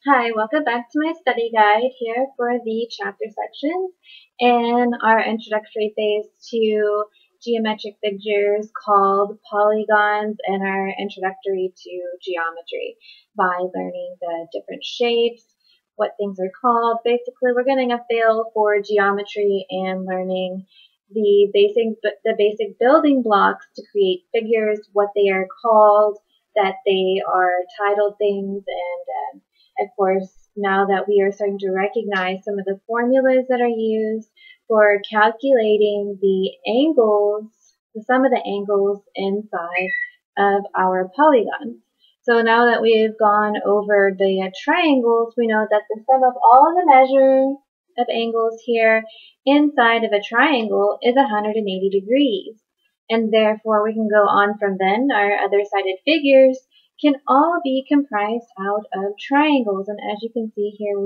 Hi, welcome back to my study guide here for the chapter sections and our introductory phase to geometric figures called polygons and our introductory to geometry by learning the different shapes, what things are called. Basically, we're getting a feel for geometry and learning the basic building blocks to create figures, what they are called, that they are titled things, and of course, now that we are starting to recognize some of the formulas that are used for calculating the angles, the sum of the angles inside of our polygons. So now that we've gone over the triangles, we know that the sum of all of the measures of angles here inside of a triangle is 180 degrees. And therefore, we can go on from then. Our other sided figures can all be comprised out of triangles. And as you can see here,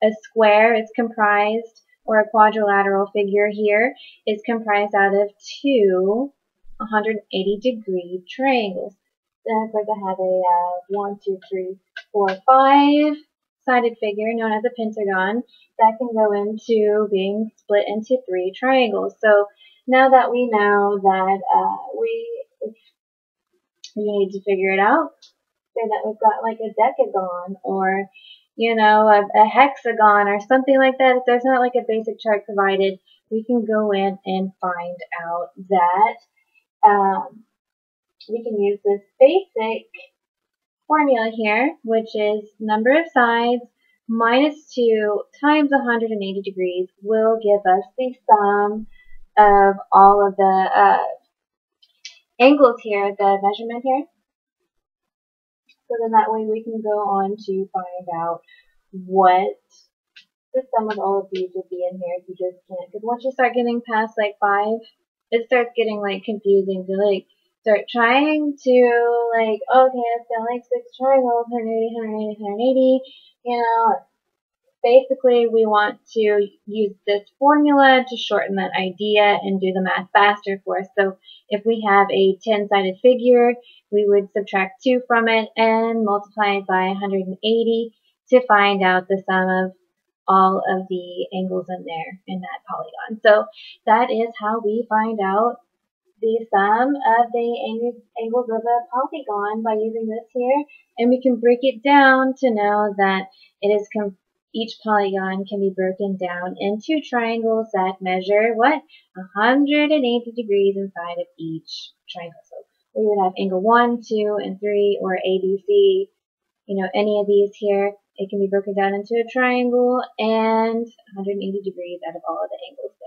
a square is comprised, or a quadrilateral figure here is comprised out of two 180-degree triangles. Then of course I have a 1, 2, 3, 4, 5-sided figure known as a pentagon that can go into being split into 3 triangles. So now that we know that we need to figure it out, say that we've got like a decagon or a hexagon or something like that. If there's not like a basic chart provided, we can go in and find out that we can use this basic formula here, which is number of sides minus 2 times 180 degrees will give us the sum of all of the angles here, the measurement here. So then that way we can go on to find out what the sum of all of these would be in here if you just can't. Because once you start getting past like 5, it starts getting like confusing to like start trying to like, okay, I've got like 6 triangles, 180, 180, 180, basically we want to use this formula to shorten that idea and do the math faster for us. So if we have a 10-sided figure, we would subtract 2 from it and multiply it by 180 to find out the sum of all of the angles in there in that polygon. So that is how we find out the sum of the angles of a polygon by using this here. And we can break it down to know that it is each polygon can be broken down into triangles that measure what? 180 degrees inside of each triangle. So we would have angle 1, 2, and 3, or ABC. Any of these here, it can be broken down into a triangle and 180 degrees out of all of the angles.